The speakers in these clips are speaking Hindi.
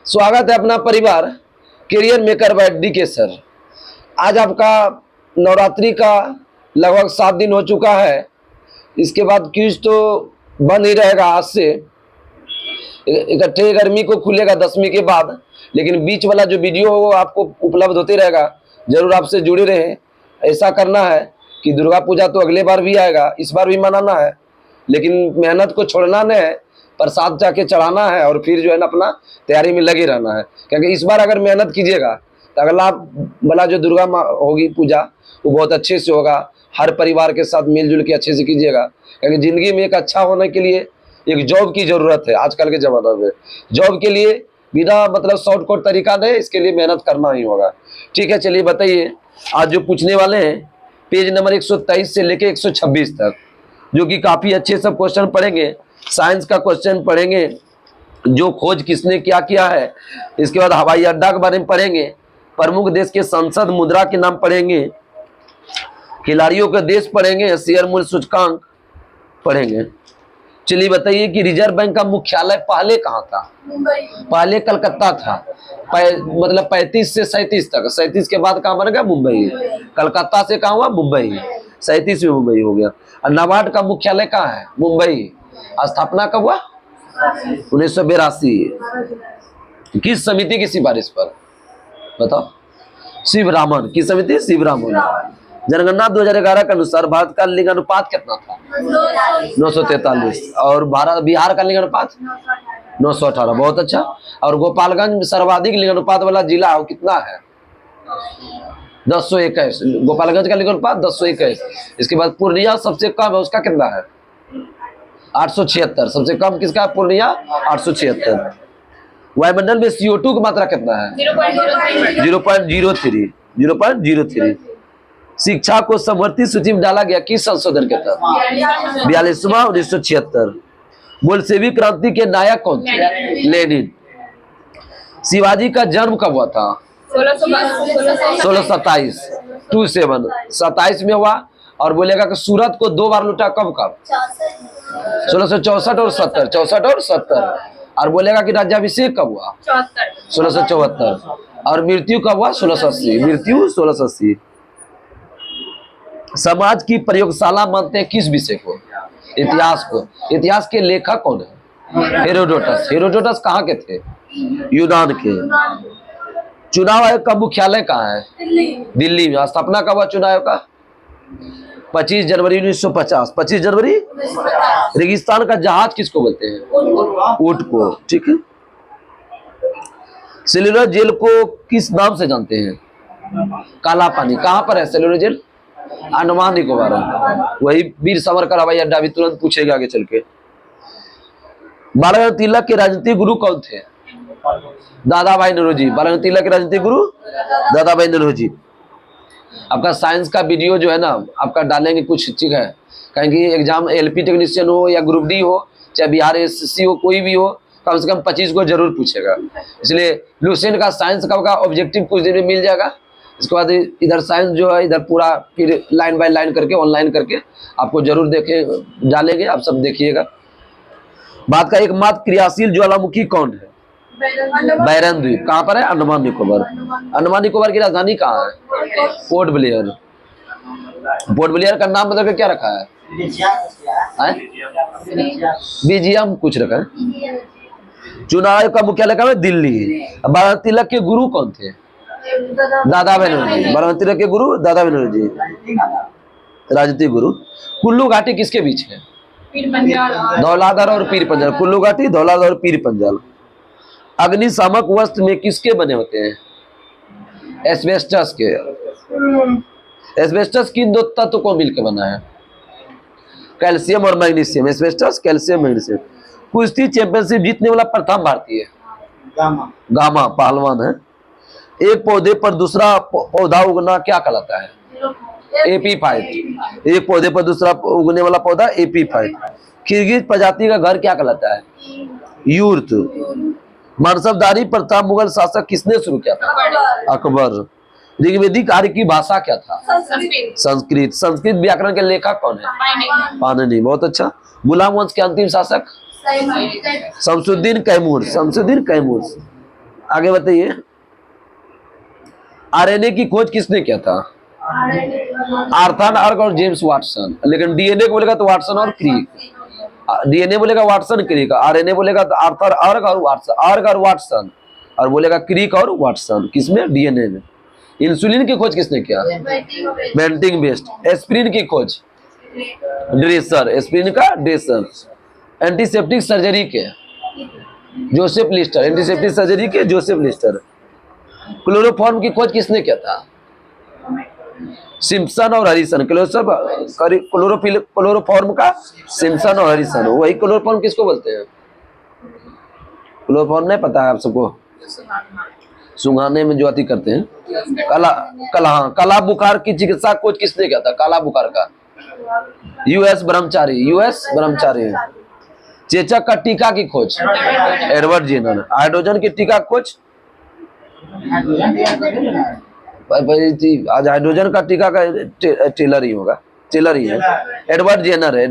स्वागत है अपना परिवार career maker by DK sir. आज आपका नवरात्रि का लगभग 7 दिन हो चुका है। इसके बाद क्विज तो बंद ही रहेगा आज से, इकट्ठे गर्मी को खुलेगा 10वीं के बाद, लेकिन बीच वाला जो वीडियो हो वो आपको उपलब्ध होते रहेगा। जरूर आपसे जुड़े रहें। ऐसा करना है कि दुर्गा पूजा तो अगले बार भी आएगा, इस बार भी मनाना है, लेकिन मेहनत को छोड़ना नहीं है, प्रसाद जाके चढ़ाना है और फिर जो है ना अपना तैयारी में लगे रहना है। क्योंकि इस बार अगर मेहनत कीजिएगा तो अगला वाला जो दुर्गा माँ होगी पूजा वो बहुत अच्छे से होगा। हर परिवार के साथ मिलजुल के अच्छे से कीजिएगा, क्योंकि ज़िंदगी में एक अच्छा होने के लिए एक जॉब की ज़रूरत है। आजकल के ज़माना में जॉब के लिए बिना मतलब शॉर्टकट तरीका नहीं, इसके लिए मेहनत करना ही होगा। ठीक है, चलिए बताइए। आज जो पूछने वाले हैं पेज नंबर 123 से लेके 126 तक, जो कि काफ़ी अच्छे सब क्वेश्चन पढ़ेंगे। साइंस का क्वेश्चन पढ़ेंगे, जो खोज किसने क्या किया है। इसके बाद हवाई अड्डा के बारे में पढ़ेंगे, प्रमुख देश के संसद मुद्रा के नाम पढ़ेंगे, खिलाड़ियों का देश पढ़ेंगे, शेयर मूल्य सूचकांक पढ़ेंगे। चलिए बताइए कि रिजर्व बैंक का मुख्यालय पहले कहाँ था? पहले कलकत्ता था। मतलब 35 से 37 तक, 37 के बाद कहाँ बन गया? मुंबई। कलकत्ता से कहाँ हुआ? मुंबई। 37 में मुंबई हो गया। और नाबार्ड का मुख्यालय कहाँ है? मुंबई। स्थापना कब हुआ? 1982। किस समिति की सिफारिश पर? बताओ। शिवरामन की समिति, शिवरामन। जनगणना 2011 के अनुसार भारत का लिंग अनुपात कितना था? 943। और बिहार का लिंग अनुपात 918। बहुत अच्छा। और गोपालगंज सर्वाधिक लिंग अनुपात वाला जिला हो कितना है? 1021। गोपालगंज का लिंग अनुपात 1021। इसके बाद पूर्णिया सबसे कम है, उसका कितना है? 876। सबसे कम किसका? पूर्णिया 876। वायुमंडल में CO2 की मात्रा कितना है? 0.03। 0.03। शिक्षा को समवर्ती सूची में डाला गया किस संशोधन के तहत? 42वां 1976। बोल्शेविक क्रांति के नायक कौन थे? लेनिन। शिवाजी का जन्म कब हुआ था? 1627। 27 में हुआ। और बोलेगा कि सूरत को 2 बार लूटा कब कब? 1664 और 70। 64 और 70। और बोलेगा कि राज्याभिषेक कब हुआ? 1674। और मृत्यु कब हुआ? 1680। मृत्यु 1680। समाज की प्रयोगशाला मानते हैं किस विषय को? इतिहास को। इतिहास के लेखक कौन है? हेरोडोटस। हेरोडोटस कहाँ के थे? यूनान के। चुनाव आयोग का मुख्यालय कहाँ है? दिल्ली में। स्थापना कब हुआ चुनाव आयोग का? 25 जनवरी 1950। 25 जनवरी। रेगिस्तान का जहाज किसको बोलते हैं? ऊंट को। ठीक है। सेल्यूलर जेल को किस नाम से जानते हैं? काला पानी। कहाँ पर है सेल्यूलर जेल? अंडमान निकोबार। वही वीर सावरकर हवाई अड्डा भी तुरंत पूछेगा आगे चल के। बालागंज तिलक के राजनीतिक गुरु कौन थे? दादा भाई नौरोजी। बालागंज तिलक के राजनीतिक गुरु दादा भाई नौरोजी। आपका साइंस का वीडियो जो है ना आपका डालेंगे कुछ, ठीक है? कहेंगे एग्जाम LP टेक्नीशियन हो या ग्रुप D हो, चाहे बिहार SSC हो, कोई भी हो, कम से कम 25 को जरूर पूछेगा। इसलिए लुसेंट का साइंस का ऑब्जेक्टिव कुछ दिन में मिल जाएगा। इसके बाद इधर साइंस जो है इधर पूरा फिर लाइन बाय लाइन करके ऑनलाइन करके आपको जरूर देखे डालेंगे। आप सब देखिएगा। भारत का एकमात्र क्रियाशील ज्वालामुखी कौन है? बैरन द्वीप। कहाँ पर है? अंडमान निकोबार। अंडमान निकोबार की राजधानी कहाँ है? Port Blair. पोर्ट ब्लेयर का नाम मतलब क्या रखा है? बीजियम कुछ रखा है। चुनाव आयोग का मुख्यालय कहाँ है? दिल्ली। बाला तिलक के गुरु कौन थे? दादा भाई नौरोजी। बाला तिलक के गुरु दादा भाई नौरोजी, राजनीतिक गुरु। कुल्लू घाटी किसके बीच है? धौलाधार और पीर पंजाल। कुल्लू घाटी, धौलाधार और पीर पंजाल। अग्निशामक वस्त्र में किसके बने होते हैं? एस्बेस्टस के। एस्बेस्टस किन 2 तत्व को मिलकर बना है? कैल्शियम और मैग्नीशियम। Asbestos, calcium, magnesium. कुश्ती चैंपियनशिप जीतने वाला प्रथम भारतीय? गामा पहलवान है। एक पौधे पर दूसरा पौधा उगना क्या कहलाता है? एपीफाइट। एक पौधे पर दूसरा उगने वाला पौधा एपीफाइट। किर्गिज प्रजाति का घर क्या कहलाता है? यूर्त। मनसबदारी प्रथा मुगल शासक किसने शुरू किया था? अकबर। ऋग्वेदिक आर्य की भाषा क्या था? संस्कृत। संस्कृत व्याकरण के लेखक कौन है? पाणिनि। बहुत अच्छा। गुलाम वंश के अंतिम शासक? शमसुद्दीन कैमूर। शमसुद्दीन कैमूर। आगे बताइए, आरएनए की खोज किसने किया था? आर्थर अर्क और जेम्स वाटसन। लेकिन डीएनए को बोलेगा तो वाटसन और क्रिक, डीएनए बोलेगा वाटसन क्रिक, आरएनए बोलेगा तो आर्थर अर्क और वाटसन, और बोलेगा क्रिक और वाटसन। किसमें? डीएनए में। इंसुलिन की खोज किसने किया? Bentinck best. एस्पिरिन की खोज ड्रेसर, एस्पिरिन का ड्रेसर। एंटीसेप्टिक सर्जरी के जोसेफ लिस्टर, एंटीसेप्टिक सर्जरी के जोसेफ लिस्टर। क्लोरोफॉर्म की खोज किसने किया था? सिम्पसन और हरिसन। क्लोरोफॉर्म का सिम्पसन और हरिसन। वही क्लोरोफॉर्म किसको बोलते हैं? क्लोरोफॉर्म नहीं पता है आप सबको? सुंघाने में जो अति करते हैं, काला बुखार की चिकित्सा खोज किसने किया था? काला बुखार का यूएस ब्रह्मचारी। चेचक का टीका की खोज एडवर्ड जेनर। हाइड्रोजन की टीका खोज आज हाइड्रोजन का टीका का टेलर ही होगा, टेलर ही है, एडवर्ड जेनर है।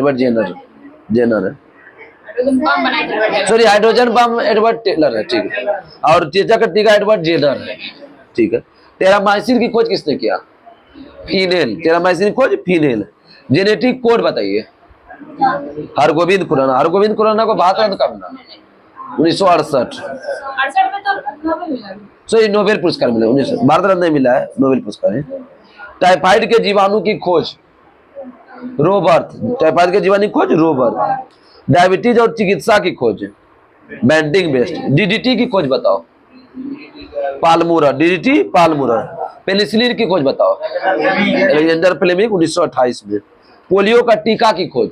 Sorry, hydrogen bomb Edward Teller है, ठीक है। और चेचक का टीका एडवर्ड जेनर है, ठीक है। टेरामाइसिन की खोज किसने किया? फीनेल। टेरामाइसिन की खोज फीनेल। जेनेटिक कोड बताइए। हरगोविंद खुराना को भारत रत्न कब मिला? 1968 में तो सॉरी नोबेल पुरस्कार मिला। 1900 भारत रत्न नहीं मिला है, नोबेल पुरस्कार है। टाइफाइड के जीवाणु की खोज रोबर्ट। टाइफाइड के जीवाणु की खोज रोबर्ट। डायबिटीज और चिकित्सा की खोज बेंटिंग बेस्ट। डीडीटी की खोज बताओ। पालमूरा, डीडीटी पालमूरा। पेनिसिलिन की खोज बताओ। एलेक्जेंडर फ्लेमिंग 1928 में। पोलियो का टीका की खोज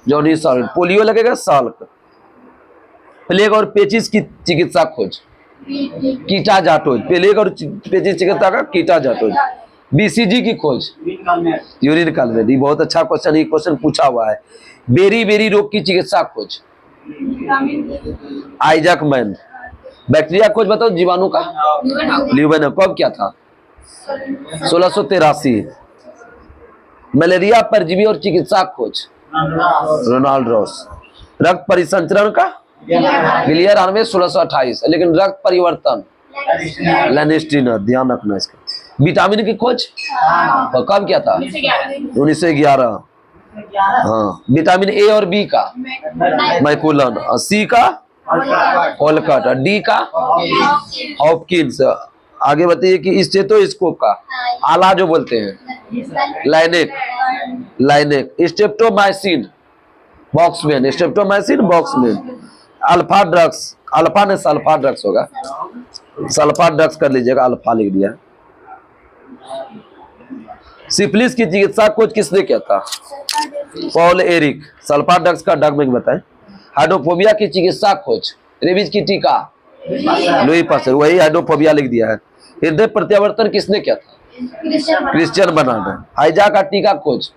जॉनी साल्ट। पोलियो लगेगा साल्ट। प्लेग और पेचिस की चिकित्सा खोज कीटा जाटोज। प्लेग और पेचिस चिकित्सा का कीटा जाटोज। बीसीजी की खोज यूरिन कालवेट। बहुत अच्छा क्वेश्चन, ये क्वेश्चन पूछा हुआ है। बेरी रोग की चिकित्सा खोज आइजैक मैन। बैक्टीरिया खोज बताओ जीवाणु का ल्यूवेन। कब क्या था? 1683। मलेरिया परजीवी और चिकित्सा खोज रोनाल्ड रॉस। रक्त परिसंचरण का विलियर आर्मे 1628। लेकिन रक्त परिवर्तन लैनिस्टीनर, ध्यान रखना इसका। विटामिन की खोज कब क्या था? 1911। हाँ, विटामिन ए और बी का मैकुलन, सी का ओलकट, डी का हॉपकिंस। आगे बताइए कि स्टेथोस्कोप का आला जो बोलते हैं लाइनेक। स्ट्रेप्टोमाइसिन बॉक्समैन। अल्फा ड्रग्स होगा, सल्फा ड्रग्स कर लीजिएगा, अल्फा लिख दिया। सिफिलिस की चिकित्सा खोज किसने किया था? Paul Ehrlich. सल्फा ड्रग्स का ड्रग में बताएं। हाइड्रोफोबिया की चिकित्सा खोज रेबीज की टीका लुई पास्चर। वही हाइड्रोफोबिया लिख दिया है। हृदय प्रत्यावर्तन किसने किया था? Christian Bernard. हाइजा का टीका खोज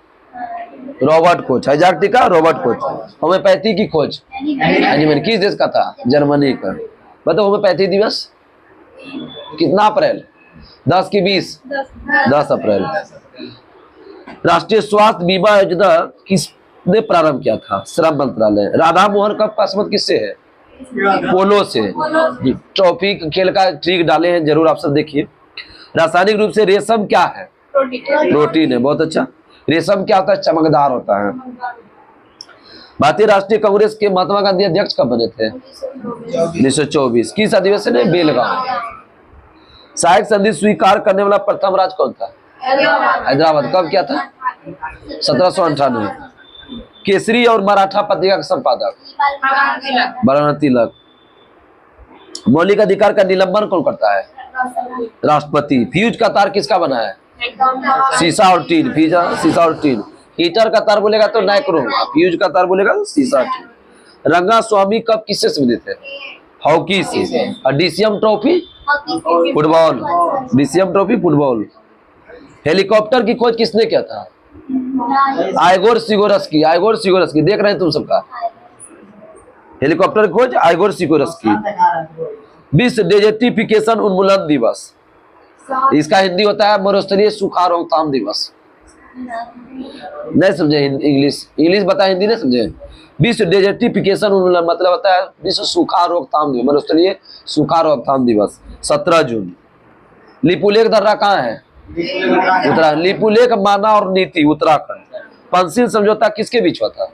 रॉबर्ट कोच। हाइजाक टीका रॉबर्ट कोच। होम्योपैथी की खोज किस देश का था? जर्मनी का। बताओ होम्योपैथी दिवस कितना अप्रैल? 10 की 20 10 अप्रैल। राष्ट्रीय स्वास्थ्य बीमा योजना किसने प्रारंभ किया था? श्रम मंत्रालय। राधा मोहन कप का संबंध किससे है? पोलो से। ट्रॉफी खेल का ट्रिक डाले हैं, जरूर आप सब देखिए। रासायनिक रूप से रेशम क्या है? प्रोटीन है। बहुत अच्छा। रेशम क्या होता है? चमकदार होता है। भारतीय राष्ट्रीय कांग्रेस के महात्मा गांधी अध्यक्ष कब बने थे? 1924। किस अधिवेशन है? बेलगांव। सहायक संधि स्वीकार करने वाला प्रथम राज्य कौन था? हैदराबाद। कब क्या था? 1798। केसरी और मराठा पत्रिका का संपादक बराना तिलक। मौलिक अधिकार का निलंबन कौन करता है? राष्ट्रपति। फ्यूज का तार किसका बना है? शीशा और टीन। शीशा और टीन। हीटर का तार बोलेगा तो नाइक्रोम, फ्यूज का तार बोलेगा तो शीशा टीन। रंगा स्वामी कब किससे संबंधित है? हॉकी से। और DCM trophy football. DCM trophy football. Helicopter की खोज किसने किया था? आइगोर सिगोरस्की। देख रहे हैं तुम सबका हेलीकॉप्टर की खोज आइगोर सिगोरस्की। विश्व डेजर्टिफिकेशन उन्मूलन दिवस, इसका हिंदी होता है मरुस्थलीय सूखा रोकथाम दिवस। नहीं समझे? इंग्लिश बता, हिंदी नहीं समझे? विश्व डेजर्टिफिकेशन मतलब होता है विश्व सूखा रोकथाम दिवस, मरुस्थलीय सूखा रोकथाम दिवस 17 जून। लिपुलेख दर्रा कहाँ है? उत्तराखंड। लिपुलेख माना और नीति उत्तराखंड। पंचशील समझौता किसके बीच हुआ था?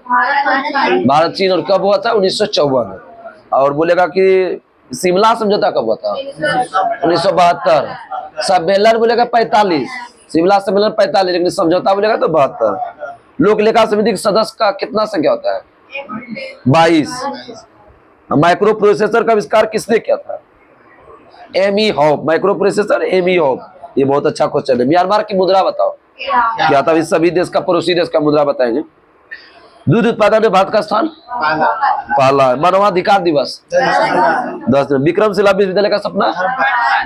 भारत चीन। और कब हुआ था? 1954। और बोलेगा कि शिमला समझौता कब हुआ था? 1972। सम्मेलन बोलेगा 45, शिमला सम्मेलन 45, लेकिन समझौता बोलेगा तो 72। लोक लेखा समिति के सदस्य का कितना संख्या होता है? 22। माइक्रो प्रोसेसर का आविष्कार किसने किया था? एमी हॉब। माइक्रो प्रोसेसर एमी हॉब। ये बहुत अच्छा क्वेश्चन है। म्यांमार की मुद्रा बताओ क्या था? इस सभी देश का, पड़ोसी देश का मुद्रा बताएंगे। दूध उत्पादन में भारत का स्थान पहला। मानवाधिकार दिवस 10। विक्रमशिला विश्वविद्यालय का सपना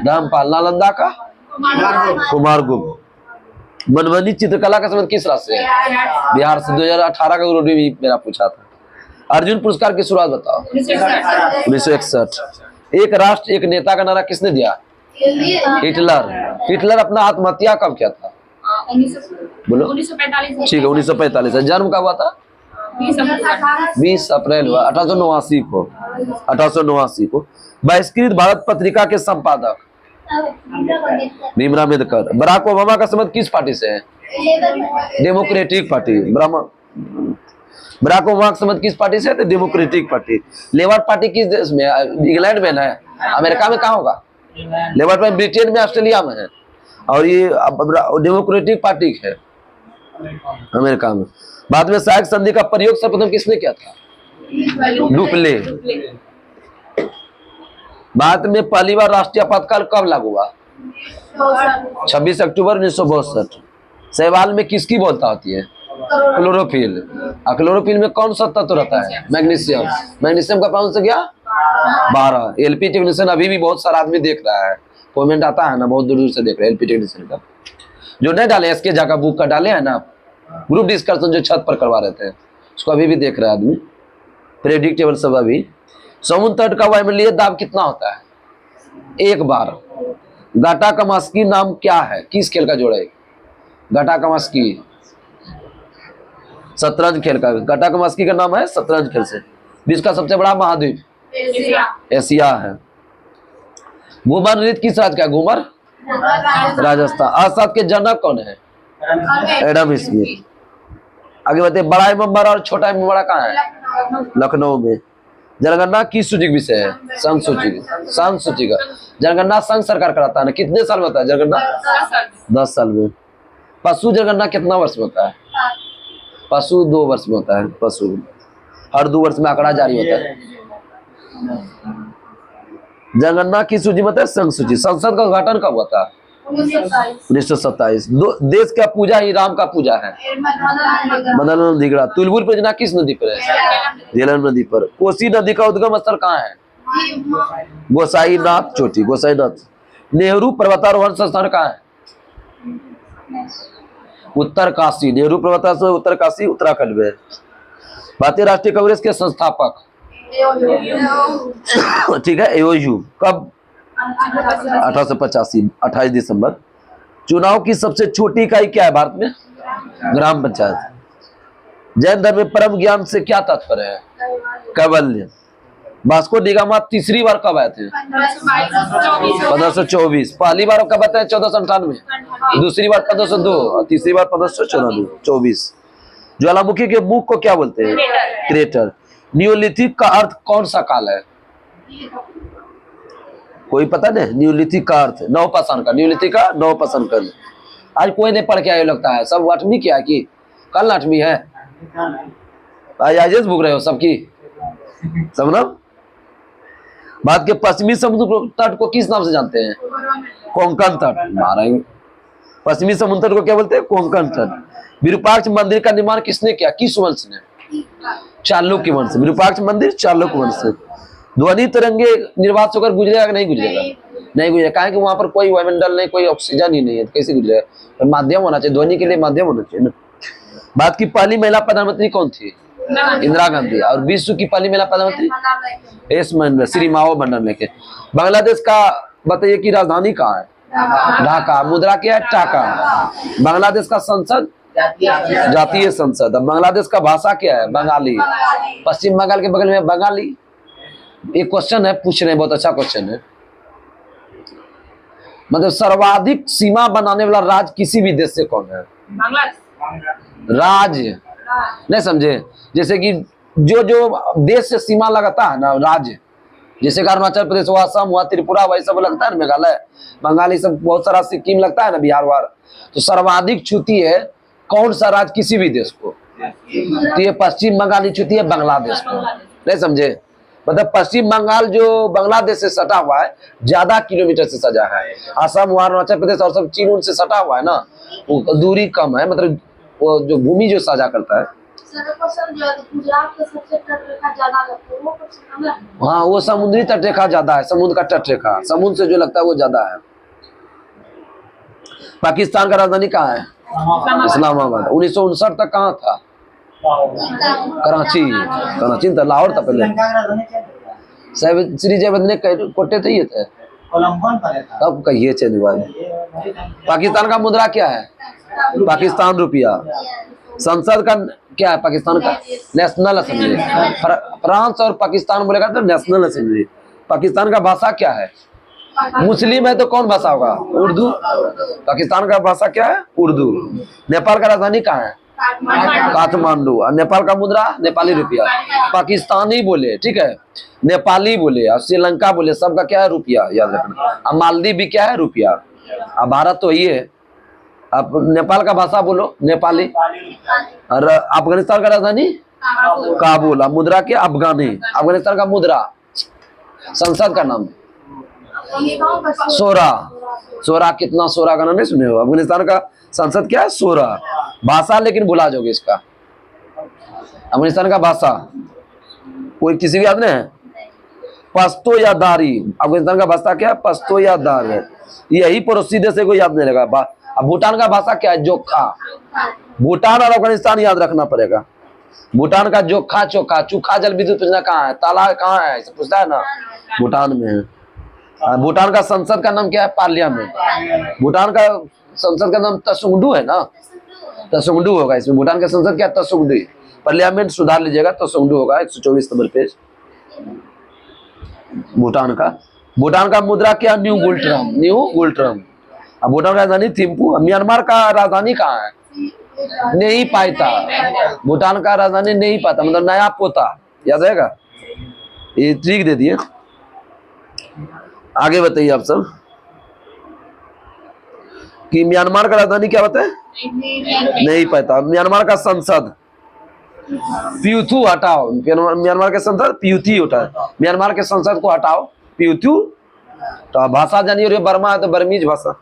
धर्मपाल। नालंदा का कुमार गुप्त। मनमोहनी चित्रकला का संबंध किस राज्य से है? बिहार से। 2018 का ग्रुप भी मेरा पूछा था। अर्जुन पुरस्कार की शुरुआत बताओ। 1961। एक राष्ट्र एक नेता का नारा किसने दिया? हिटलर। हिटलर अपना आत्महत्या कब किया था? बोलो। 1945। ठीक है, 1945। जन्म कब हुआ था? 20 अप्रैल हुआ 1889 को। 1889 को। बहिष्कृत भारत पत्रिका के संपादक भीमराव अम्बेडकर। बराक ओबामा का संबंध किस पार्टी से है? Democratic party. बराक ओबामा का संबंध किस पार्टी से है? Democratic party. लेबर पार्टी किस देश में? इंग्लैंड में है। अमेरिका में कहाँ होगा? लेबर पार्टी ब्रिटेन में, ऑस्ट्रेलिया में है। और ये डेमोक्रेटिक पार्टी है अमेरिका में। बाद में सहायक संधि का प्रयोग सर्वप्रथम किसने किया था? डुप्ले। भारत में पहली बार राष्ट्रीय आपातकाल कब लागू हुआ? 26 अक्टूबर 1962। शैवाल में किसकी बोलता होती है? क्लोरोफिल। क्लोरोफिल में कौन सा तत्व रहता है? मैग्नीशियम। मैग्नीशियम का कौन सा गया? 12। एलपी टेक्नीशियन अभी भी बहुत सारा आदमी देख रहा है, कमेंट आता है ना, बहुत दूर दूर से देख रहे हैं एलपी टेक्नीशियन का। जो नहीं डाले इसके जाकर बुक का डाले है ना, ग्रुप डिस्कशन जो छत पर करवा रहे थे, उसको अभी भी देख रहा है आदमी। प्रेडिक्टेबल सब अभी। समुद्र तट का वायुमंडलीय दाब कितना होता है? 1 बार। गाटा कमास्की नाम क्या है? किस खेल का जोड़ा है? गाटा कमास्की शतरंज खेल का। गाटा कमास्की का नाम है शतरंज खेल से। विश्व का सबसे बड़ा महाद्वीप एशिया है। घूमर नृत्य किस राज्य का? घूमर राजस्थान। अर्थशास्त्र के जनक कौन है? Adam Smith. आगे बढ़ते। बड़ा इमाम बड़ा और छोटा इमाम बड़ा कहाँ है? लखनऊ में। जनगणना किस सूची का विषय है? संघ सूची। संघ सूची का जनगणना संघ सरकार कराता है ना। कितने साल में होता है जनगणना? 10 साल में। पशु जनगणना कितना वर्ष में होता है? पशु 2 वर्ष में होता है। पशु हर 2 वर्ष में आंकड़ा जारी होता है। जनगणना की सूची मतलब संघ सूची। संसद का उद्घाटन कब हुआ था? 1927। देश का पूजा ही राम का पूजा है। मदन नदी। तुलबुल परियोजना किस नदी पर है? झेलम नदी पर। कोसी नदी का उद्गम स्थल कहाँ है? गोसाईनाथ चोटी। गोसाईनाथ। नेहरू पर्वतारोहण संस्थान कहाँ है? उत्तर काशी। नेहरू पर्वतारोहण उत्तर काशी उत्तराखंड में। भारतीय राष्ट्रीय कांग्रेस के संस्थापक ठीक है एओयू। कब? 1885 28 दिसंबर। चुनाव की सबसे छोटी इकाई क्या है भारत में? ग्राम पंचायत। जैन धर्म में परम ज्ञान से क्या तात्पर्य है? कैवल्य। वास्को डी गामा तीसरी बार कब आए थे? 1524। पहली बार कब आते हैं? 1498। दूसरी बार 1502 और तीसरी बार 1524। ज्वालामुखी के मुख को क्या बोलते हैं? क्रेटर। न्यूलिथिक का अर्थ कौन सा काल है? कोई पता नहीं? न्यूलिथिक का अर्थ नवपाषाण का। न्यूलिथिक का नवपाषाण का। आज कोई नहीं पढ़ के आए लगता है। सब 8वीं क्या कि कल 8वीं है? आज भूख रहे हो सबकी सब ना। भारत के पश्चिमी समुद्र तट को किस नाम से जानते हैं? कोंकण तट। मारेंगे। पश्चिमी समुद्र तट को क्या बोलते हैं? कोंकण तट। विरूपाक्ष मंदिर का निर्माण किसने किया? किस वंश ने? चालुक्य वंश। विरूपाक्ष मंदिर चालुक्य वंश से। ध्वनि तरंगे निर्वात होकर गुजरेगा कि नहीं गुजरेगा? नहीं गुजरेगा। कहा कि वहां पर कोई वायुमंडल नहीं, कोई ऑक्सीजन ही नहीं है, तो कैसे गुजरेगा? तो माध्यम होना चाहिए, ध्वनि के लिए माध्यम होना चाहिए ना। भारत की पहली महिला प्रधानमंत्री कौन थी? इंदिरा गांधी। और विश्व की पहली महिला प्रधानमंत्री? एस मंडल। श्री माओ मंडल लेके। बांग्लादेश का बताइए कि राजधानी कहाँ है? ढाका। मुद्रा क्या है? टाका। बांग्लादेश का संसद जातीय संसद। अब बांग्लादेश का भाषा क्या है? बंगाली। पश्चिम बंगाल के बगल में बंगाली। एक क्वेश्चन है, पूछ रहे हैं, बहुत अच्छा क्वेश्चन है। मतलब सर्वाधिक सीमा बनाने वाला राज्य किसी भी देश से कौन है? राज्य नहीं समझे? जैसे कि जो जो देश से सीमा लगाता है ना राज्य, जैसे अरुणाचल प्रदेश हुआ, असम हुआ, त्रिपुरा हुआ, सब लगता है ना, मेघालय, बंगाली, सब बहुत सारा, सिक्किम लगता है ना, बिहार वार, तो सर्वाधिक छूती है कौन सा राज्य किसी भी देश को? तो ये पश्चिम बंगाल ही छूती है बांग्लादेश को। नहीं समझे? मतलब पश्चिम बंगाल जो बांग्लादेश से सटा हुआ है, ज्यादा किलोमीटर से सजा है। असम हुआ, अरुणाचल प्रदेश और सब चीन उनसे सटा हुआ है ना, वो दूरी कम है, मतलब वो जो भूमि जो साझा करता है। गुजरात के सबसे तटरेखा ज्यादा लगता है, वो कम है। हाँ, वो समुद्री तटरेखा ज्यादा है, समुद्र का तटरेखा, समुद्र से जो लगता है वो ज्यादा है। पाकिस्तान का राजधानी कहाँ है? इस्लामाबाद। 1959 तक कहाँ था? कराची। कराची था, लाहौर था पहले। श्री जयवंत ने कोटे थे, ये थे तब कहिए चेंज हुआ। पाकिस्तान का मुद्रा क्या है? पाकिस्तान रुपया। संसद का क्या है पाकिस्तान का? National assembly. फ्रांस और पाकिस्तान बोलेगा तो नेशनल असेंबली। पाकिस्तान का भाषा क्या है? मुस्लिम है तो कौन भाषा होगा? उर्दू। पाकिस्तान का भाषा क्या है? उर्दू। नेपाल का राजधानी कहाँ है? काठमांडू। और नेपाल का मुद्रा नेपाली रुपया। पाकिस्तानी बोले, ठीक है, नेपाली बोले और श्रीलंका बोले, सबका क्या है? रुपया, याद रखना। अब मालदीव भी क्या है? रुपया। अब भारत तो ये है। अब नेपाल का भाषा बोलो, नेपाली। और अफगानिस्तान का राजधानी काबुल। अब मुद्रा क्या? अफगानी। अफगानिस्तान का मुद्रा। संसद का नाम सोरा। सोरा कितना? सोरा का नाम नहीं सुने हो? अफगानिस्तान का संसद क्या है? सोरा। भाषा लेकिन भुला जाओगे इसका। अफगानिस्तान का भाषा कोई किसी भी याद नहीं है? पश्तो या दारी। अफगानिस्तान का भाषा क्या है? पश्तो या दार है। यही पड़ोसी देश से कोई याद नहीं लगा। अब भूटान का भाषा क्या है? जोखा। भूटान और अफगानिस्तान याद रखना पड़ेगा। भूटान का जोखा चोखा। चूखा जल विद्युत परियोजना कहाँ है? ताला कहाँ है? पूछता है ना, भूटान में है। भूटान का संसद का नाम क्या है? पार्लियामेंट। भूटान का संसद का नाम तसुंगडू है ना, तसुंगडू होगा इसमें। भूटान का संसद क्या है? तसुंगडू। पार्लियामेंट सुधार लीजिएगा, तसुंगडू होगा। 124 नंबर पेज भूटान का। भूटान का मुद्रा क्या? न्यू गुल्ट्रम। न्यू गुल्ट्रम। अब भूटान का राजधानी थिम्पू। म्यांमार का राजधानी कहाँ है? नहीं पाता। भूटान का राजधानी नहीं पाता, मतलब नया पोता, याद रहेगा? ये ट्रिक दे दिए। आगे बताइए आप सब कि म्यांमार का राजधानी क्या बताए? नहीं पाता। म्यांमार का संसद प्यूथू हटाओ। म्यांमार के संसद प्यूथी हटाओ। म्यांमार के संसद को हटाओ, प्यूथू। तो भाषा जानिए, और बर्मा है तो बर्मीज भाषा।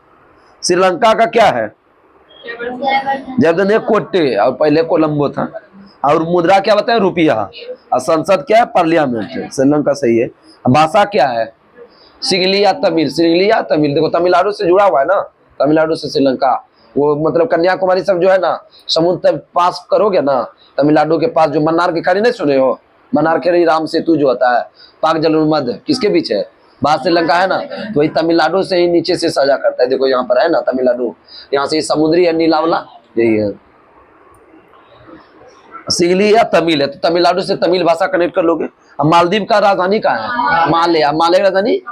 श्रीलंका का क्या है? जब कोटे, और पहले कोलंबो था। और मुद्रा क्या बताए? रुपया। और संसद क्या है? पार्लियामेंट। श्रीलंका सही है। भाषा क्या है? सिंगली या तमिल। सिंगली या तमिल। देखो तमिलनाडु से जुड़ा हुआ है ना, तमिलनाडु से श्रीलंका। वो मतलब कन्याकुमारी सब जो है ना, समुद्र तक पास करोगे ना, तमिलनाडु के पास जो मन्नार की खाड़ी नहीं सुने हो? मन्नार खेड़ी राम सेतु जो होता है, पाक जलमध्य किसके बीच है? बाहर श्रीलंका है ना, तो वही तमिलनाडु से ही नीचे से सजा करता है। देखो यहाँ पर है ना तमिलनाडु, यहाँ से समुद्री है, नीला वाला, यही है। सिंगली या तमिल है, तो तमिलनाडु से तमिल भाषा कनेक्ट कर लोगे। अब मालदीव का राजधानी कहाँ है? माले। अब माले का राजधानी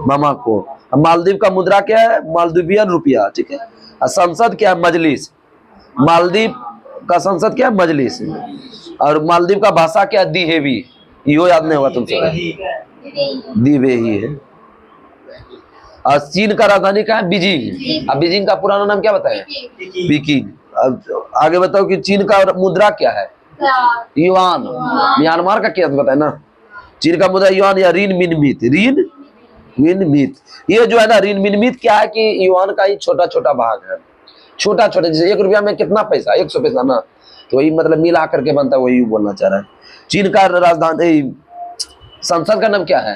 बामाको। अब मालदीव का मुद्रा क्या है? मालदीवियन रुपया, ठीक है। और संसद क्या है? मजलिस। मालदीव का संसद क्या है? मजलिस। और मालदीव का भाषा क्या है? दिहेवी। यो याद नहीं होगा तुमसे, दिवेही है। और चीन का राजधानी क्या है? बीजिंग। अब बीजिंग का पुराना नाम क्या बताए? पीकिंग। अब आगे बताओ कि चीन का मुद्रा क्या है? युआन। म्यांमार का क्या बताए ना? चीन का मुद्रा युआन या रीन मिनमित। रीन मिनमित। ये जो है ना रीन मिनमित क्या है कि युआन का ही छोटा छोटा भाग है, छोटा छोटा। जैसे 1 रुपया में कितना पैसा? 100 पैसा ना, तो वही मतलब मिला करके बनता है, वही बोलना चाह रहा है। चीन का राजधानी संसद का नाम क्या है?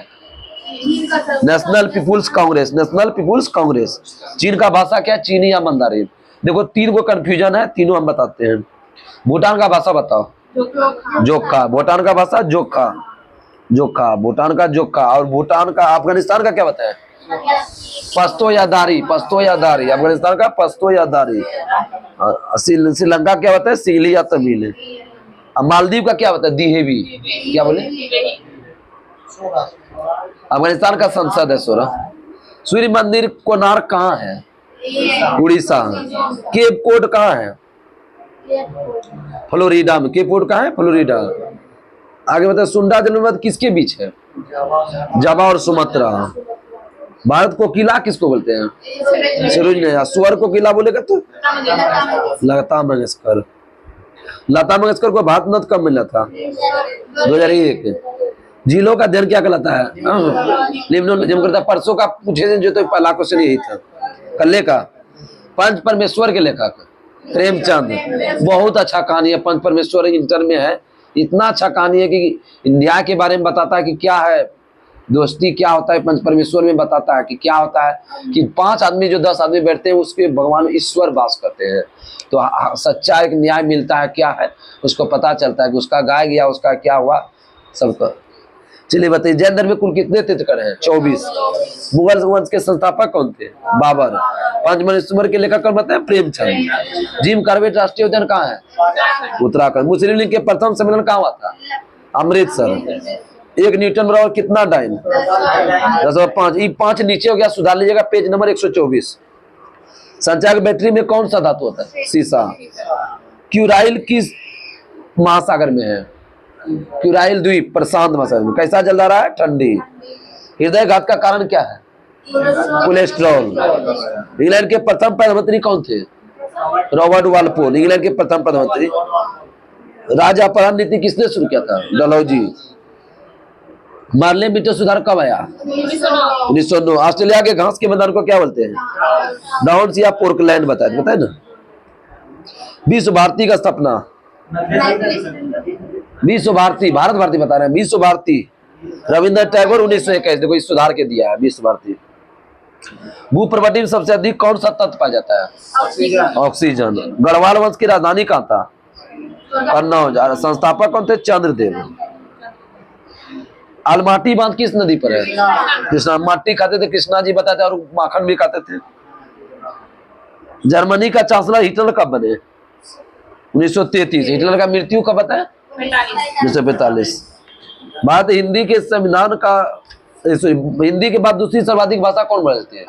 National People's Congress. National People's Congress. चीन का भाषा क्या है? चीनी या मंदारिन। देखो 3 को कंफ्यूजन है, तीनों हम बताते हैं। भूटान का भाषा बताओ। जोखा। भूटान का भाषा जोखा। जोखा। भूटान का जोखा। और भूटान का, अफगानिस्तान का क्या बताए? पश्तो या दारी, पश्तो या दारी, अफगानिस्तान का पश्तो या दारी। श्रीलंका क्या होता है? सिगली या तमिल। अब मालदीव का क्या होता है? दिहेवी। क्या बोले? अफगानिस्तान का संसद है सोरा। सूर्य मंदिर कोणार्क कहाँ है? उड़ीसा। केप कोड कहाँ है? फ्लोरिडा में। केप कोड कहाँ है? फ्लोरिडा। आगे बताए सुंडा जनपद किसके बीच है? जावा और सुमात्रा। भारत को किला किसको बोलते हैं? सरोज ने। स्वर को किला बोलेगा तो लता मंगेशकर। लता मंगेशकर को भारत रत्न कब मिला था? 2001। झीलों का अध्ययन क्या कहलाता है? परसों का पूछे जो तो पहला क्वेश्चन यही था। कल्ले का पंच परमेश्वर के लेखक प्रेमचंद। बहुत अच्छा कहानी है। पंच परमेश्वर इंटर में है। इतना अच्छा कहानी है कि न्याय के बारे में बताता है कि क्या है दोस्ती, क्या होता है। पंच परमेश्वर में बताता है कि क्या होता है कि 5 आदमी जो 10 आदमी बैठते हैं उसके भगवान ईश्वर वास करते हैं। तो सच्चा एक न्याय मिलता है, क्या है उसको पता चलता है कि उसका गाय गया, उसका क्या हुआ सबका। चलिए बताइए जैन धर्म में कुल कितने तीर्थंकर हैं? 24। मुगल वंश के संस्थापक कौन थे? बाबर। पंच परमेश्वर के लेखक कौन बताए? प्रेमचंद। जिम कॉर्बेट राष्ट्रीय उद्यान कहाँ है? उत्तराखंड। मुस्लिम लीग के प्रथम सम्मेलन कहाँ हुआ था? अमृतसर। 1 न्यूटन बराबर कितना डाइन? 10/5। ये 5 नीचे हो गया, सुधार लीजिएगा पेज नंबर 124। संचायक बैटरी में कौन सा धातु होता है? सीसा। क्यूराइल किस महासागर में है? क्यूराइल द्वीप प्रशांत महासागर में। कैसा जल रहा है? ठंडी। हृदय घात का कारण क्या है? कोलेस्ट्रॉल। इंग्लैंड के प्रथम प्रधानमंत्री कौन थे? Robert Walpole. इंग्लैंड के प्रथम प्रधानमंत्री। राज्य अपहरण नीति किसने शुरू किया था? डलहौजी। मार्ले मीटर सुधार कब आया? 1909। ऑस्ट्रेलिया के घास के मैदान को क्या बोलते हैं? डाउन्स या पोर्कलैंड बताए ना। विश्व भारती का स्थापना? विश्व भारती, भारत भारती बता रहे हैं। विश्व भारती रविंद्र टैगोर 1921। देखो इस सुधार के दिया है विश्व भारती। भूप्रवृत्ति में सबसे अधिक कौन सा तत्व पाया जाता है? ऑक्सीजन। गढ़वाल वंश की राजधानी कहाँ था? कन्नौज। संस्थापक कौन थे? चंद्रदेव। अलमाटी बांध किस नदी पर है? कृष्णा। माटी खाते थे कृष्णा जी बताते और माखन भी खाते थे। जर्मनी का चांसलर हिटलर कब बने? 1933। हिटलर का मृत्यु कब बताया? 1945। भारत हिंदी के संविधान का हिंदी के बाद दूसरी सर्वाधिक भाषा कौन बोलते हैं?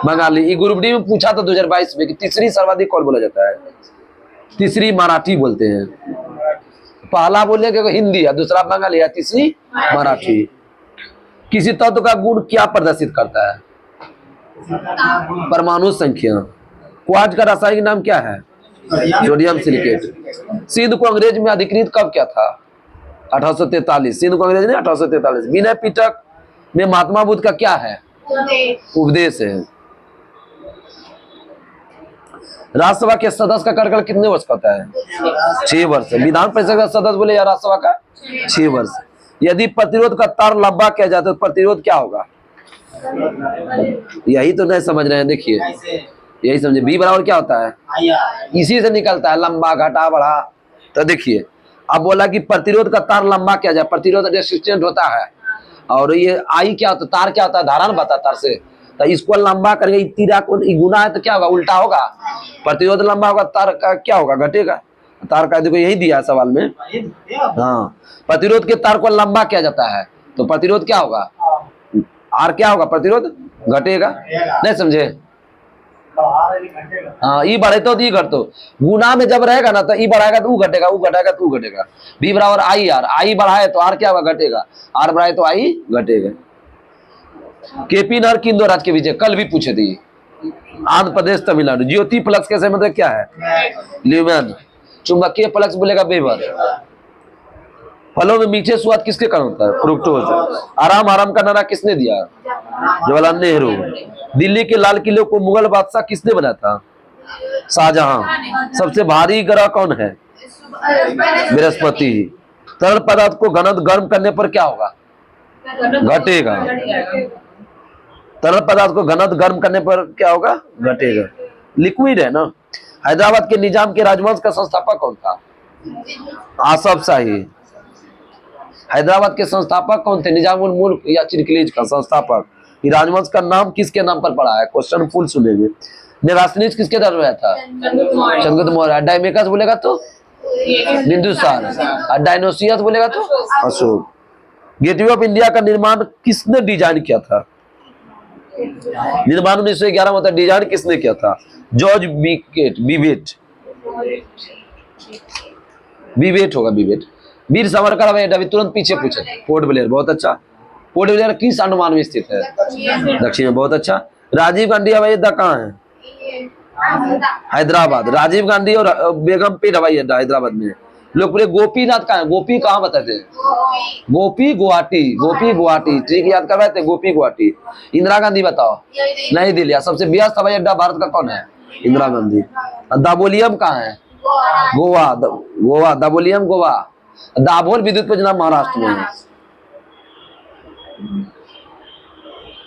बंगाली। ये ग्रुप डी में पूछा था 2022 में कि तीसरी सर्वाधिक कौन बोला जाता है? तीसरी मराठी बोलते हैं। पहला बोले कि हिंदी है, दूसरा बंगाली है, तीसरी मराठी। किसी तत्व का गुण क्या प्रदर्शित करता है? परमाणु संख्या। क्वार्ट्ज का रासायनिक नाम क्या है? Sodium silicate. सिंध को अंग्रेज में अधिकृत कब किया था? 1843। सिंध को अंग्रेज ने 1843। विनय पिटक में महात्मा बुद्ध का क्या है? उपदेश है। राज्यसभा के सदस्य का कार्यकाल कितने वर्ष का होता है? 6 वर्ष। विधान परिषद का सदस्य बोले या राज्यसभा का? 6 वर्ष। यदि प्रतिरोध का तार लंबा किया जाए तो प्रतिरोध क्या होगा? यही तो नहीं समझ रहे हैं। देखिए यही समझे। बी बराबर क्या होता है? इसी से निकलता है लंबा घटा बढ़ा। तो देखिए अब बोला कि प्रतिरोध का तार लंबा किया जाए, प्रतिरोध रेसिस्टेंट होता है। और ये आई क्या होता है? तार क्या होता है? धारण बता तार से। तो इसको लंबा करके तीरा को गुना है तो क्या होगा? उल्टा होगा। प्रतिरोध लंबा होगा, तार का क्या होगा? घटेगा। तार का देखो यही दिया है सवाल में। हाँ, प्रतिरोध के तार को लंबा किया जाता है तो प्रतिरोध क्या होगा? आर क्या होगा? प्रतिरोध घटेगा। नहीं समझे? हाँ, ई बढ़े तो ई घटतो। गुना में जब रहेगा ना तो ई बढ़ाएगा तो ऊ घटेगा, ऊ घटाएगा तो ऊ घटेगा। बी बराबर आई आर। आई बढ़ाए तो आर क्या होगा? घटेगा। आर बढ़ाए तो आई घटेगा। केपी नहर किन दो राज्य के बीच है? कल भी पूछे थे। आंध्र प्रदेश तमिलनाडु। ज्योति फ्लक्स कैसे मतलब क्या है? ल्यूमेन। चुंबकीय फ्लक्स बोलेगा वेबर। फलों में मीठे स्वाद किसके कारण होता है? फ्रुक्टोज। आराम आराम का नारा किसने दिया? जवाहरलाल नेहरू। दिल्ली के लाल किले को मुगल बादशाह किसने बनाया था? शाहजहां। सबसे भारी ग्रह कौन है? बृहस्पति। तरल पदार्थ को गर्म करने पर क्या होगा? घटेगा। तरल पदार्थ को गर्म करने पर क्या होगा? घटेगा। लिक्विड है ना। हैदराबाद के निजाम के राजवंश का संस्थापक कौन था? आसफ शाही। हैदराबाद के संस्थापक कौन थे? निजामुल मुल्क या चिरकिलीज का संस्थापक कि राजवंश का नाम किसके नाम पर पड़ा है? क्वेश्चन फुल सुनेंगे। मेगास्थनीज किसके दर में था? चंद्रगुप्त मौर्य। डायमेकस बोलेगा तो बिंदुसार, और डायनोसियस बोलेगा तो अशोक। गेटवे ऑफ इंडिया का निर्माण किसने डिजाइन किया था? निर्माण 1911 में होता है, डिजाइन किसने किया था? जॉर्ज विवेट होगा, विवेट। वीर सावरकर, हवाई अड्डा, तुरंत पीछे पूछे। पोर्ट ब्लेयर, बहुत अच्छा। पोर्ट ब्लेयर किस अंडमान में स्थित है? दक्षिण में, बहुत अच्छा। राजीव गांधी हवाई अड्डा कहाँ है? हैदराबाद। राजीव गांधी और बेगमपेट हवाई अड्डा हैदराबाद में। लोग पूरे गोपीनाथ कहाँ है? गोपी कहाँ बताते हैं? गोपी गुवाहाटी, गोपी गुवाहाटी, ठीक याद कर रहे थे, गोपी गुवाहाटी। इंदिरा गांधी बताओ? नई दिल्ली। सबसे व्यस्त हवाई अड्डा भारत का कौन है? इंदिरा गांधी। दाबोलियम कहाँ है? गोवा, गोवा, दाबोलियम गोवा। दाभोल विद्युत परियोजना महाराष्ट्र में है।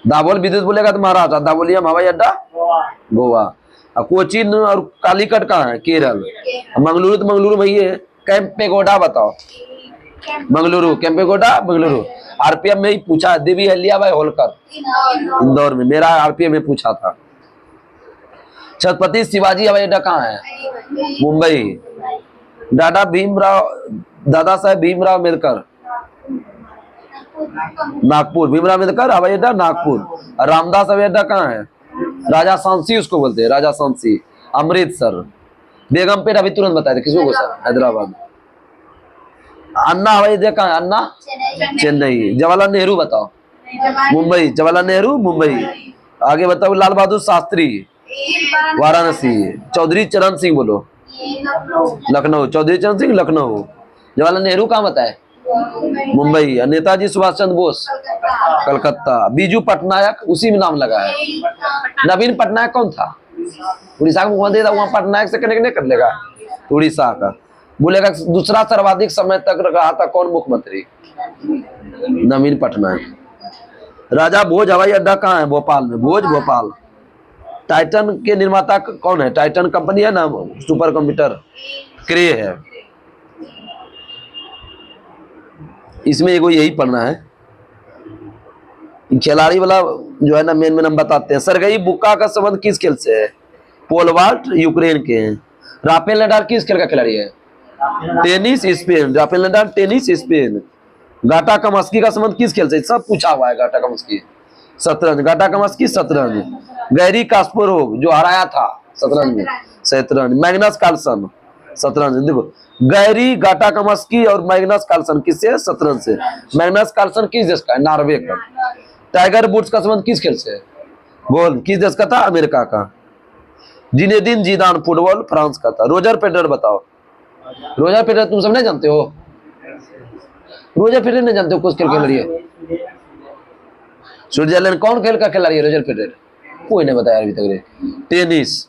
दाभोल विद्युत बोलेगा तो महाराष्ट्र, दाबोलियम हवाई अड्डा गोवा। कोचीन और कालीकट कहाँ है? केरल। मंगलुरु, तो मंगलुरु वही है। कैंपेगौड़ा बताओ? मंगलुरु, कैंपेगौड़ा मंगलुरु। आरपीएफ में ही पूछा, देवी अहिल्याबाई होलकर, इंदौर में। मेरा आरपीएफ में पूछा था। छत्रपति शिवाजी हवाई अड्डा कहाँ है? मुंबई। दादा साहेब भीमराव अम्बेडकर, नागपुर। भीमराव अम्बेडकर हवाई अड्डा नागपुर। रामदास हवाई अड्डा कहाँ है? राजा सांसी उसको बोलते हैं, राजा सांसी, अमृतसर। बेगमपेट अभी तुरंत बताए थे, किसको को सर? हैदराबाद। अन्ना हवाई अड्डा कहाँ है? अन्ना चेन्नई। जवाहरलाल नेहरू बताओ? मुंबई। जवाहरलाल नेहरू मुंबई। आगे बताओ। लाल बहादुर शास्त्री वाराणसी। चौधरी चरण सिंह बोलो? लखनऊ। चौधरी चरण सिंह लखनऊ। जवाहरलाल नेहरू कहाँ बताए? मुंबई। नेताजी सुभाष चंद्र बोस कलकत्ता। बीजू पटनायक उसी में नाम लगा है। नवीन पटनायक कौन था? उड़ीसा का मुख्यमंत्री था। वहां पटनायक से कनेक्ट नहीं कर लेगा? उड़ीसा का। बोलेगा दूसरा सर्वाधिक समय तक रहा था कौन मुख्यमंत्री? नवीन पटनायक। राजा भोज हवाई अड्डा कहाँ है? भोपाल में। भोज, भोपाल। टाइटन के निर्माता कौन है? टाइटन कंपनी है ना, सुपर कंप्यूटर क्रे है। इसमें एगो यही पढ़ना है, खिलाड़ी वाला जो है ना, मेन हम बताते हैं। सरगई बुक्का का संबंध किस खेल से है? पोल वॉल्ट यूक्रेन के हैं। राफेल नडाल किस खेल का खिलाड़ी है? Tennis, Spain. Rafael Nadal tennis, Spain. Gata Kamsky का संबंध किस खेल से? सब पूछा हुआ है। गाटा कमस्की शतरंज। गाटा कमस्की शतरंज। गैरी कास्परोव जो हराया था शतरंज में, शतरंज। मैग्नस कार्लसन शतरंज। देखो, गैरी, गाटा कमस्की और मैग्नस कार्लसन किससे? शतरंज से। मैग्नस कार्लसन किस देश का है? नॉर्वे का। टाइगर वुड्स का संबंध किस खेल से है? गोल्फ। किस देश का था? अमेरिका का। जिनेदिन जिदान फुटबॉल फ्रांस का था। रोजर फेडरर बताओ? रोजर फेडरर तुम सब नहीं जानते हो? रोजर फेडरर नहीं जानते हो? कुछ खेल खिलाड़ी है? स्विट्जरलैंड। कौन खेल का खिलाड़ी है रोजर फेडरर? कोई नहीं बताया अभी तक। टेनिस।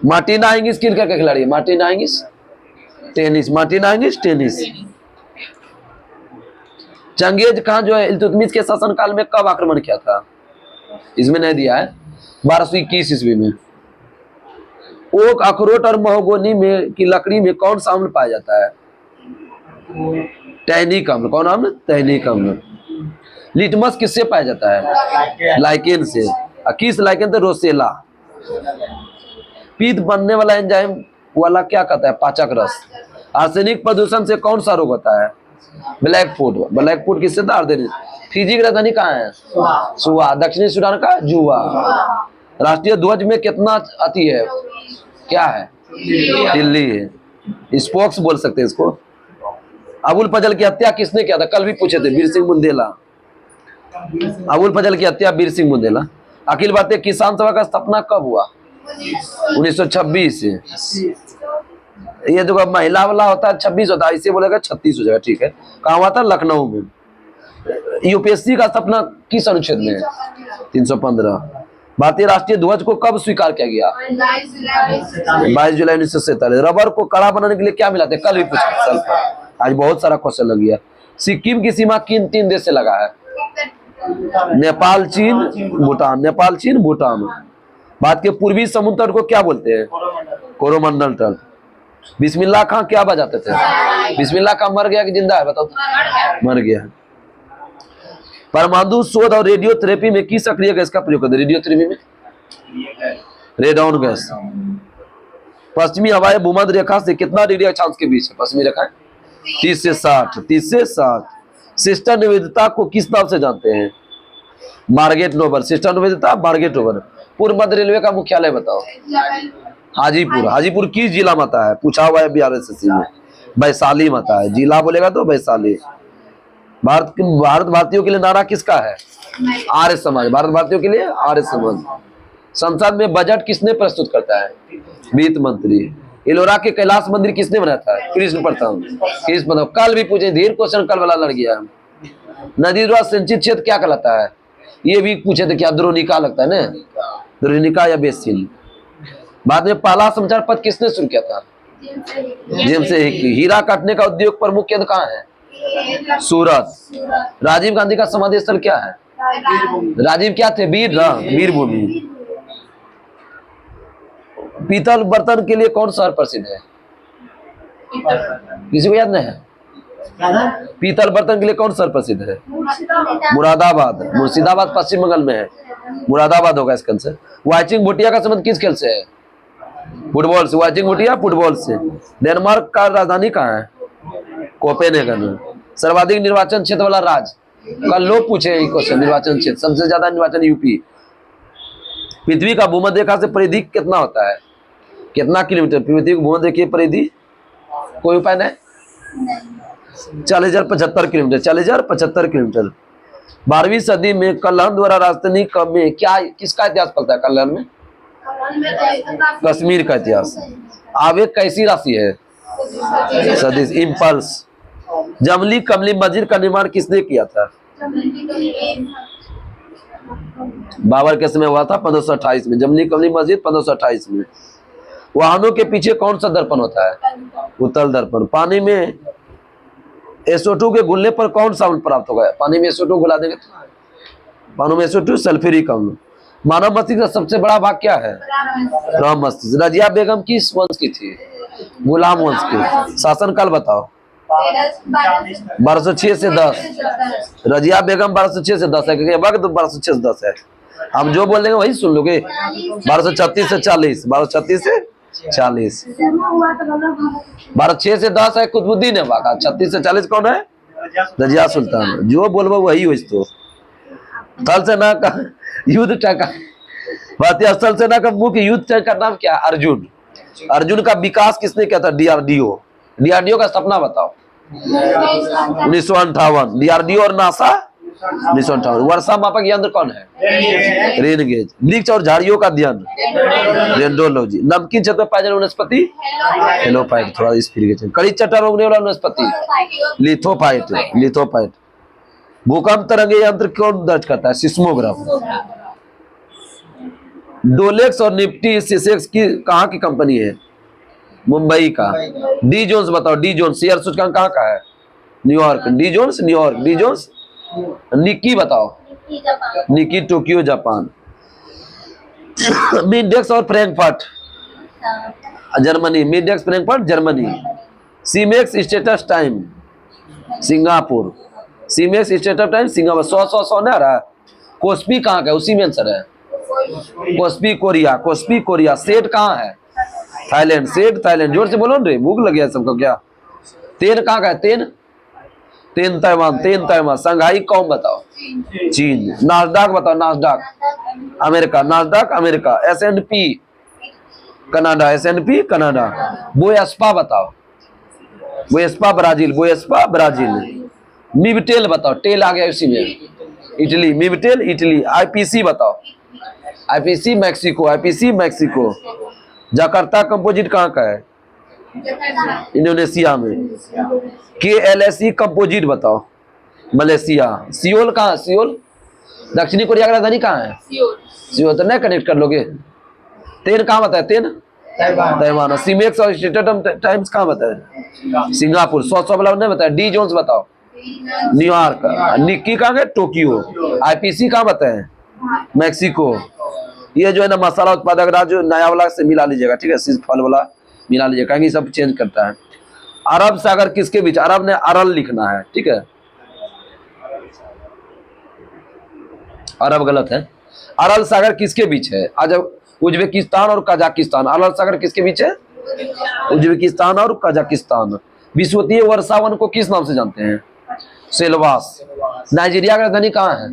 मार्टिना हिंगिस किस खेल का खिलाड़ी है? Martina Hingis tennis. Martina Hingis tennis. चंगेज खान जो है इल्तुतमिश के शासनकाल में कब आक्रमण किया था? इसमें नहीं दिया है। 1221 ईस्वी में। ओक, अखरोट और महोगनी में की लकड़ी में कौन सा अम्ल पाया जाता है? टैनिक अम्ल। कौन अम्ल? टैनिक अम्ल। लिटमस किससे पाया जाता है? लाइकेन से। किस लाइकेन? तो रोसेला। पीत बनने वाला एंजाइम वाला क्या कहता है? पाचक रस। आर्सेनिक प्रदूषण से कौन सा रोग होता है? Black foot. ब्लैक फुट किससे था? फिजी की राजधानी कहाँ है? सुवा। दक्षिणी सूडान का जुवा। राष्ट्रीय ध्वज में कितना आती है? क्या है? दिल्ली है। स्पोक्स बोल सकते हैं इसको। अबुल फजल की हत्या किसने किया था? कल भी पूछे थे, वीर सिंह बुंदेला। अबुल फजल की हत्या वीर सिंह बुंदेला। अखिल भारतीय किसान सभा का स्थापना कब हुआ? 1926 से। ये जो महिला वाला होता है 26 होता है, इसे बोलेगा 36 हो जाएगा। ठीक है। कहाँ हुआ था? लखनऊ में। यूपीएससी का स्थापना किस अनुच्छेद में है? 315। भारतीय राष्ट्रीय ध्वज को कब स्वीकार किया गया? 22 जुलाई 1947। रबर को कड़ा बनाने के लिए क्या मिलाते हैं? कल भी पूछा, सल्फर। आज बहुत सारा क्वेश्चन लग गया। सिक्किम की सीमा किन 3 देश से लगा है? नेपाल, चीन, भूटान। नेपाल, चीन, भूटान। भारत के पूर्वी समुद्र तट को क्या बोलते हैं? कोरोमंडल तट। बिस्मिल्लाह खां क्या बजाते थे? बिस्मिल्लाह खां मर गया कि जिंदा है? बताओ। मर गया। परमाणु शोध और रेडियोथेरेपी में किस सक्रिय गैस का प्रयोग करते हैं? रेडियोथेरेपी में रेडॉन गैस। पश्चिमी हवाएं भूमध्य रेखा से कितना डिग्री अक्षांश के बीच है? पश्चिमी रेखा 30 से 60, 30 से 60। सिस्टर निवेदिता को किस नाम से जानते हैं? Margaret Noble. Sister Nivedita, Margaret Noble. पूर्व मध्य रेलवे का मुख्यालय बताओ। हाजीपुर। हाजीपुर किस जिला में आता है? पूछा हुआ है BRSSC में। वैशाली में आता है। जिला बोलेगा तो वैशाली। भारत भारतीयों के लिए नारा किसका है? आर्य समाज। भारत भारतीयों के लिए आर्य समाज। संसद में बजट किसने प्रस्तुत करता है? वित्त मंत्री। एलोरा के कैलाश मंदिर किसने बनाया था? कृष्ण प्रथम। कृष्ण प्रथम। कल भी पूछे, धीर क्वेश्चन कल वाला लड़ गया। नदी द्वारा सिंचित क्षेत्र क्या कहलाता है? ये भी पूछे थे, क्या द्रोणिका लगता है ना? द्रोणिका या बेसिन। बाद में पहला समाचार पत्र किसने शुरू किया था? जेम्स हिकली। हीरा काटने का उद्योग प्रमुख केंद्र कहाँ है? सूरत। राजीव गांधी का समाधि स्थल क्या है? राजीव क्या थे? वीर ना, वीर भूमि। पीतल बर्तन के लिए कौन शहर प्रसिद्ध है? किसी को याद नहीं है? पीतल बर्तन के लिए कौन शहर प्रसिद्ध है? मुरादाबाद। मुर्शिदाबाद पश्चिम बंगाल में है, मुरादाबाद होगा इसका आंसर। वाइचिंग भूटिया का संबंध किस खेल से है? फुटबॉल से। वाइचिंग भूटिया फुटबॉल से। डेनमार्क का राजधानी कहाँ है? कोपेनहेगन। सर्वाधिक निर्वाचन क्षेत्र वाला राज्य? कल लोग पूछे क्वेश्चन, निर्वाचन क्षेत्र सबसे ज्यादा निर्वाचन यूपी। पृथ्वी का भूमध्य रेखा से परिधि कितना होता है? कितना किलोमीटर? पृथ्वी की भूमध्य रेखा परिधि कोई उपाय नहीं? 40,075 किलोमीटर। 40,075 किलोमीटर। 12वीं सदी में कल्याण द्वारा राजधानी में क्या किसका इतिहास पलता है? कल्याण में कश्मीर का इतिहास। आवेग कैसी राशि है? सदिश, इम्पल्स। जमली कमली मस्जिद का निर्माण किसने किया था? बाबर के समय हुआ था 1528 में। जमली कमली मस्जिद 1528 में। वाहनों के पीछे कौन सा दर्पण होता है? उत्तल दर्पण। पानी में SO2 के घुलने पर कौन सा अम्ल प्राप्त होगा? पानी में SO2 घुला देंगे तो पानी में SO2 सल्फ्यूरिक अम्ल। मानव मस्तिष्क का सबसे बड़ा भाग क्या है? ब्रह्म मस्तिष्क। रजिया बेगम किस वंश की थी? गुलाम वंश की। शासनकाल बताओ। 1206 से 10। रजिया बेगम 1206 से 10 है, क्योंकि वक्त 1206 से 10 है। हम जो बोल देंगे वही सुन लोगे। 1236 से 40। 1236 से 40। 1206 से 10 है कुतुबुद्दीन ऐबक का। 36 से 40 कौन है? रजिया सुल्तान। जो बोलबो वही हो। तो थल सेना का युद्ध टैंक, भारतीय स्थल सेना का मुख्य युद्ध टैंक का नाम क्या है? अर्जुन। अर्जुन का विकास किसने किया था? DRDO। DRDO का सपना बताओ। 1958। DRDO और नासा 1958। वर्षा मापक यंत्र कौन है? Rain gauge. वृक्ष और झाड़ियों का अध्ययन? डेंड्रोलॉजी। नमकीन क्षेत्र में पाए जाने वनस्पति? हेलोफाइट। थोड़ा स्पिरिट। कड़ी चट्टान उगने वाला वनस्पति? लिथोफाइट। लिथोफाइट। भूकंप तरंगे यंत्र कौन दर्ज करता है? सिस्मोग्राफ। डोलेक्स और निफ्टी सेंसेक्स की कहाँ की कंपनी है? मुंबई का। डी जोन्स बताओ। डी जोन्स शेयर सूचकांक कहाँ का है? New York. Dow Jones New York. Dow Jones. Nikkei बताओ। Nikkei Tokyo Japan. मिडेक्स और फ्रैंकफर्ट जर्मनी। मिडेक्स Frankfurt Germany. Simex Straits Times Singapore. Simex Straits Times Singapore. 100 नहीं आ रहा। कोस्पी कहाँ का है? उसी में आंसर है। KOSPI Korea. KOSPI Korea. Set कहाँ है? थाईलैंड। Set Thailand. जोर से बोलो रे, भूख लग गया सबको क्या? तेन कहाँ का है? तेन तेन ताइवान। तेन ताइवान। संघाई कौम बताओ? चीन। नासडाक बताओ। Nasdaq America. Nasdaq America. S&P Canada. S&P Canada. Bovespa बताओ। Bovespa Brazil. बोएस्पा ब्राजील। मिबटेल बताओ। टेल आ गया उसी में। इटली। मिबटेल इटली। IPC बताओ। IPC Mexico. IPC Mexico. Jakarta composite कहाँ का है? इंडोनेशिया में। KLSE कंपोजिट बताओ? मलेशिया। सियोल कहाँ? सियोल दक्षिणी कोरिया की राजधानी कहाँ है? सियोल। तो नहीं कनेक्ट कर लोगे? तेन कहाँ बताया? तेन ताइवान। सीमेक्स और स्टेटस टाइम्स कहाँ बताया? सिंगापुर। 100 वाला नहीं बताया। डी जोन्स बताओ? न्यूयॉर्क। निक्की कहाँ गए? टोक्यो। IPC कहाँ बताए? मैक्सिको। ये जो है ना मसाला उत्पादक राज्य नया वाला से मिला लीजिएगा, ठीक है? सिर्फ फल वाला मिला लीजिएगा, कहीं सब चेंज करता है। अरब सागर किसके बीच? अरब ने अरल लिखना है, ठीक है? अरब गलत है। अरल सागर किसके बीच है? आज उज्बेकिस्तान और कजाकिस्तान। अरल सागर किसके बीच है? उज्बेकिस्तान और कजाकिस्तान। विश्वतीय वर्षावन को किस नाम से जानते हैं? सेलवास। नाइजीरिया का राजधानी कहाँ है?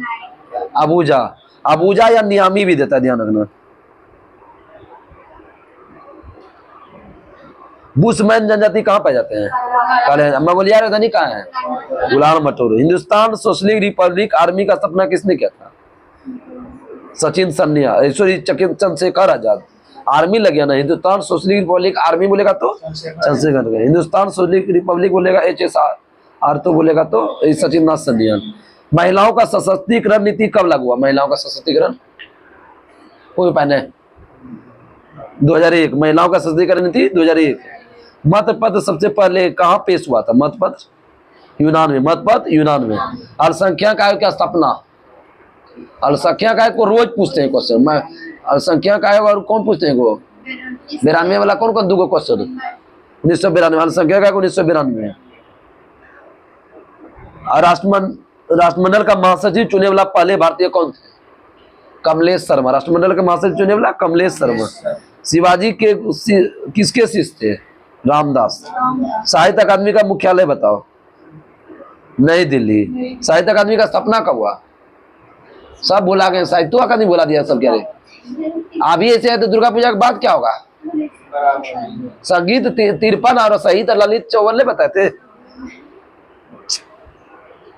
अबूजा। अबूजा या नियामी भी देता है, ध्यान रखना। बुशमैन जनजाति कहाँ पाए जाते हैं? काले। मंगोलिया राजधानी कहाँ है? उलान बटोर। हिंदुस्तान सोशलिस्ट रिपब्लिक आर्मी का सपना किसने किया था? सचिन सन्या, सॉरी चंद्रशेखर आजाद। आर्मी लग गया ना, हिंदुस्तान सोशलिस्ट रिपब्लिक आर्मी बोलेगा तो चंद्रशेखर, हिंदुस्तान सोशलिस्ट रिपब्लिक बोलेगा HSR तो बोलेगा तो सचिन नाथ सन्या। महिलाओं का सशक्तिकरण नीति कब लागू हुआ? महिलाओं का सशक्तिकरण कोई पहने 2001। महिलाओं का सशक्तिकरण नीति 2001। मतपत्र सबसे पहले कहाँ पेश हुआ था? मतपत्र यूनान में। मतपत्र यूनान में। अल्पसंख्यक आयोग की स्थापना। अल्पसंख्यक आयोग को रोज पूछते हैं क्वेश्चन। मैं अल्पसंख्यक आयोग और कौन पूछते हैं को 92 वाला कौन कौन 2 क्वेश्चन? 1992। अल्पसंख्यक आयोग 1992। और राष्ट्रमंडल का महासचिव चुने वाला पहले भारतीय कौन थे? कमलेश शर्मा। राष्ट्रमंडल का महासचिव चुने वाला कमलेश शर्मा। शिवाजी के किसके शिष्य थे? रामदास। साहित्य अकादमी का मुख्यालय बताओ? नई दिल्ली। साहित्य अकादमी का स्थापना कब हुआ? सब भुला गए, साहित्य अकादमी बुला दिया सब। कह रहे अभी ऐसे है तो दुर्गा पूजा के बाद क्या होगा? संगीत 53 और साहित्य ललित 54 बताए थे।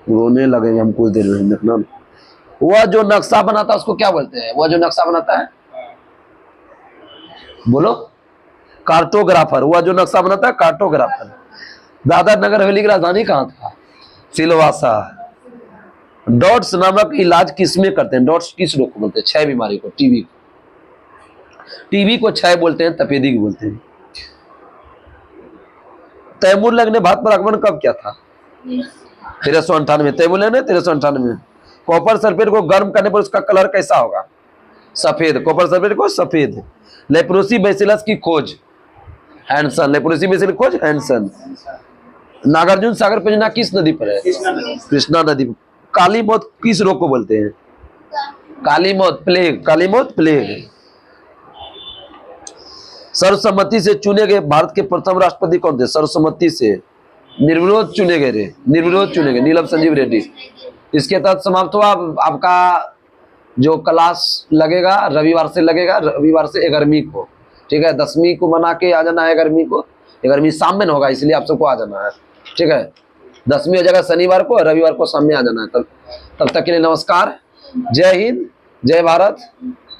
रोने लगेंगे हम कुछ देर में देखना। वह जो नक्शा बनाता है उसको क्या बोलते हैं? वह जो नक्शा बनाता है बोलो? कार्टोग्राफर। वह जो नक्शा बनाता है कार्टोग्राफर। दादर नगर हवेली की राजधानी कहाँ था? सिलवासा। डॉट्स नामक इलाज किसमें करते हैं? डॉट्स किस रोग को बोलते हैं? क्षय बीमारी को, टीबी को। टीबी को क्षय बोलते हैं, तपेदिक बोलते हैं। तैमूर लंग ने भारत पर आक्रमण कब किया था? 1398। तैमूर लंग ने 1398। कॉपर सल्फेट को गर्म करने पर उसका कलर कैसा होगा? सफेद। कॉपर सल्फेट को सफेद। लेप्रोसी बैसिलस की खोज हैंसन। लेप्रोसी बैसिलस खोज हैंसन। नागार्जुन सागर परियोजना किस नदी पर है? कृष्णा नदी पर। काली मौत किस रोग को बोलते हैं? काली मौत, प्लेग। काली मौत, प्लेग। सर्वसम्मति से चुने गए भारत के प्रथम राष्ट्रपति कौन थे? सर्वसम्मति से निर्विरोध चुने गए रे, निर्विरोध चुने गए, नीलम संजीव रेड्डी। इसके तहत समाप्त हुआ आपका जो क्लास लगेगा रविवार से लगेगा, रविवार से 11वीं को, ठीक है। 10वीं को बना के आ जाना है 11वीं को। 11वीं शाम में होगा इसलिए आप सबको आ जाना है, ठीक है। 10वीं हो जाएगा शनिवार को, रविवार को शाम में आ जाना है। तब तक के लिए नमस्कार, जय हिंद, जय भारत।